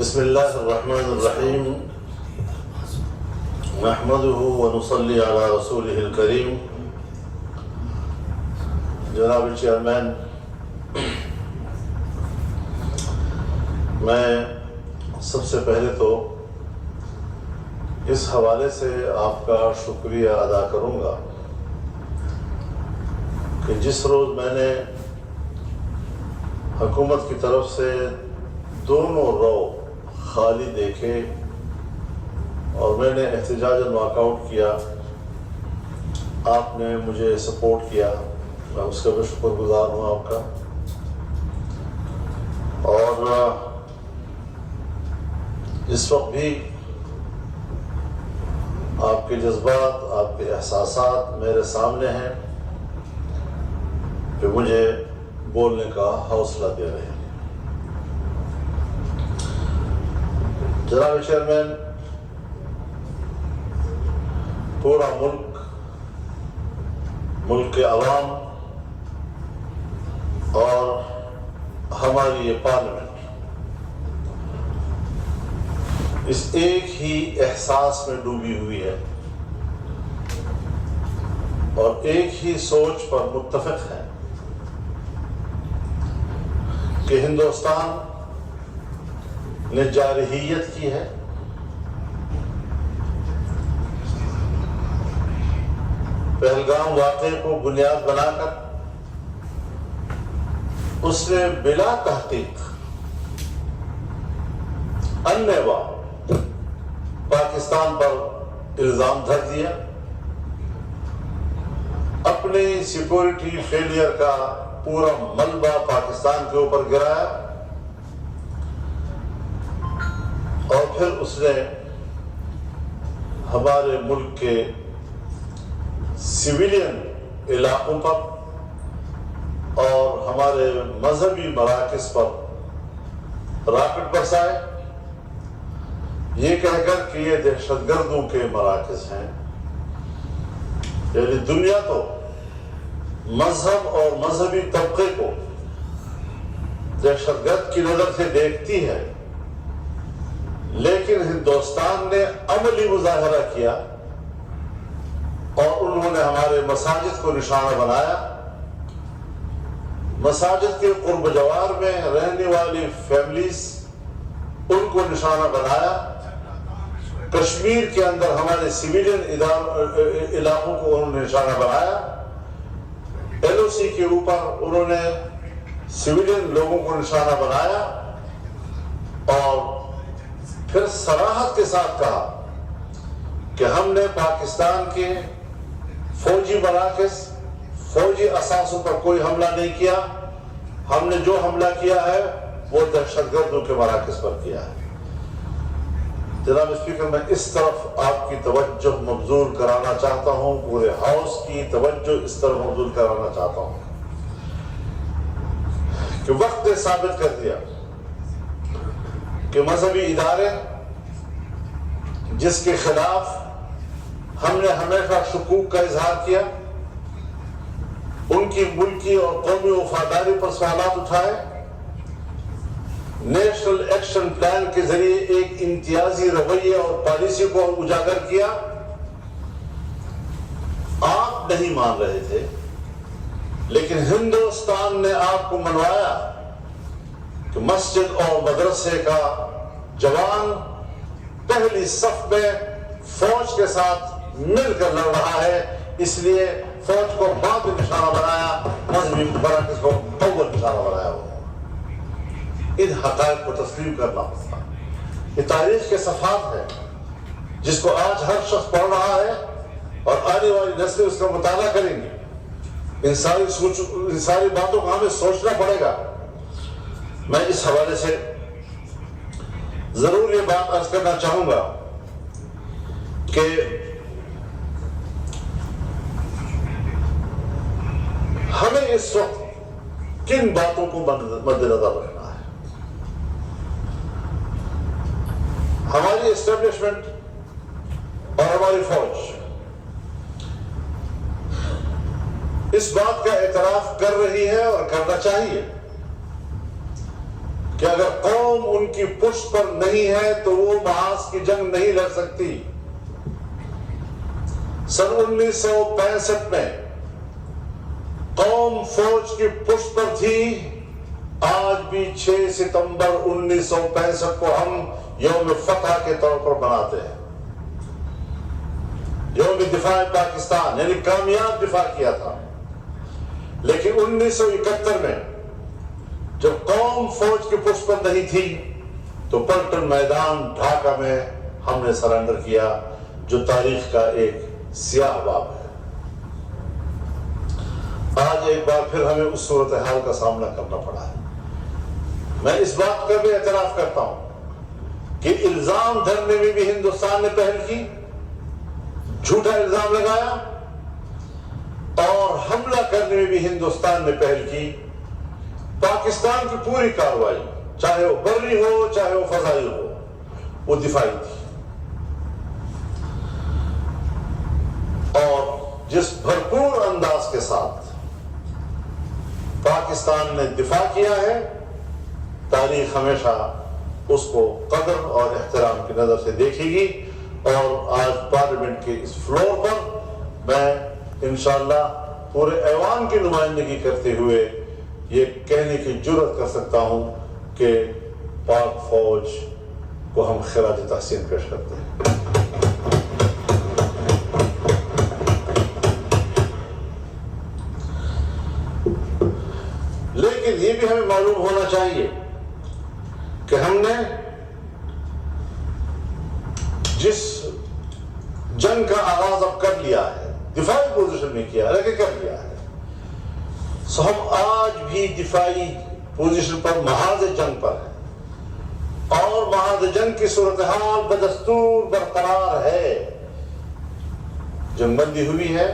بسم اللہ الرحمن الرحیم نحمده ونصلی علی رسولہ الکریم۔ جناب چیئرمین، میں سب سے پہلے تو اس حوالے سے آپ کا شکریہ ادا کروں گا کہ جس روز میں نے حکومت کی طرف سے دونوں رو خالی دیکھے اور میں نے احتجاجاً واک آؤٹ کیا، آپ نے مجھے سپورٹ کیا، میں اس کا بھی شکر گزار ہوں آپ کا۔ اور اس وقت بھی آپ کے جذبات، آپ کے احساسات میرے سامنے ہیں کہ مجھے بولنے کا حوصلہ دے رہے ہیں۔ جناب چیئرمین، پورا ملک کے عوام اور ہماری یہ پارلیمنٹ اس ایک ہی احساس میں ڈوبی ہوئی ہے اور ایک ہی سوچ پر متفق ہے کہ ہندوستان نے جارحیت کی ہے، پہلگام واقعے کو بنیاد بنا کر اس نے بلا تحقیق انیوا پاکستان پر الزام دھر دیا، اپنی سیکورٹی فیلئر کا پورا ملبہ پاکستان کے اوپر گرایا، اور پھر اس نے ہمارے ملک کے سویلین علاقوں پر اور ہمارے مذہبی مراکز پر راکٹ برسائے، یہ کہہ کر کہ یہ دہشت گردوں کے مراکز ہیں۔ یعنی دنیا تو مذہب اور مذہبی طبقے کو دہشت گرد کی نظر سے دیکھتی ہے، لیکن ہندوستان نے عملی مظاہرہ کیا اور انہوں نے ہمارے مساجد کو نشانہ بنایا، مساجد کے قرب جوار میں رہنے والی فیملیز ان کو نشانہ بنایا، کشمیر کے اندر ہمارے سویلین علاقوں کو انہوں نے نشانہ بنایا، ایل او سی کے اوپر انہوں نے سویلین لوگوں کو نشانہ بنایا، اور پھر صراحت کے ساتھ کہا کہ ہم نے پاکستان کے فوجی مراکز، فوجی اثاثوں پر کوئی حملہ نہیں کیا، ہم نے جو حملہ کیا ہے وہ دہشت گردوں کے مراکز پر کیا ہے۔ جناب اسپیکر، میں اس طرف آپ کی توجہ مبذول کرانا چاہتا ہوں، پورے ہاؤس کی توجہ اس طرف مبذول کرانا چاہتا ہوں کہ وقت نے ثابت کر دیا کہ مذہبی ادارے جس کے خلاف ہم نے ہمیشہ شکوک کا اظہار کیا، ان کی ملکی اور قومی وفاداری پر سوالات اٹھائے، نیشنل ایکشن پلان کے ذریعے ایک امتیازی رویے اور پالیسی کو اجاگر کیا، آپ نہیں مان رہے تھے، لیکن ہندوستان نے آپ کو منوایا کہ مسجد اور مدرسے کا جوان پہلی صف میں فوج کے ساتھ مل کر لڑ رہا ہے، اس لیے فوج کو بعد میں نشانہ بنایا، مذہبی مراکز کو اول نشانہ بنایا۔ ہو ان حقائق کو تسلیم کرنا ہوتا، یہ تاریخ کے صفحات ہیں جس کو آج ہر شخص پڑھ رہا ہے اور آنے والی نسلیں اس کا مطالعہ کریں گی۔ ان ساری باتوں کو ہمیں سوچنا پڑے گا۔ میں اس حوالے سے ضرور یہ بات عرض کرنا چاہوں گا کہ ہمیں اس وقت کن باتوں کو مد نظر رکھنا ہے۔ ہماری اسٹیبلشمنٹ اور ہماری فوج اس بات کا اعتراف کر رہی ہے اور کرنا چاہیے کہ کہ اگر قوم ان کی پشت پر نہیں ہے تو وہ محاذ کی جنگ نہیں لڑ سکتی۔ سن 1965 میں قوم فوج کی پشت پر تھی۔ آج بھی 6 ستمبر 1965 کو ہم یوم فتح کے طور پر مناتے ہیں، یوم دفاع پاکستان، یعنی کامیاب دفاع کیا تھا۔ لیکن 1971 میں جب قوم فوج کی پشت پر نہیں تھی تو پلٹن میدان ڈھاکہ میں ہم نے سرنڈر کیا، جو تاریخ کا ایک سیاہ باب ہے۔ آج ایک بار پھر ہمیں اس صورتحال کا سامنا کرنا پڑا ہے۔ میں اس بات کا بھی اعتراف کرتا ہوں کہ الزام دھرنے میں بھی ہندوستان نے پہل کی، جھوٹا الزام لگایا، اور حملہ کرنے میں بھی ہندوستان نے پہل کی۔ پاکستان کی پوری کارروائی، چاہے وہ بری ہو چاہے وہ فضائی ہو، وہ دفاعی تھی، اور جس بھرپور انداز کے ساتھ پاکستان نے دفاع کیا ہے، تاریخ ہمیشہ اس کو قدر اور احترام کی نظر سے دیکھے گی۔ اور آج پارلیمنٹ کے اس فلور پر میں انشاءاللہ پورے ایوان کی نمائندگی کرتے ہوئے یہ کہنے کی جرات کر سکتا ہوں کہ پاک فوج کو ہم خراج تحسین پیش کرتے ہیں۔ لیکن یہ بھی ہمیں معلوم ہونا چاہیے کہ ہم نے جس جنگ کا آغاز اب کر لیا ہے، دفاعی پوزیشن میں کیا لیکن کر لیا ہے، سو ہم آج بھی دفاعی پوزیشن پر محاذ جنگ پر ہیں، اور محاذ جنگ کی صورتحال بدستور برقرار ہے۔ جنگ بندی ہوئی ہے،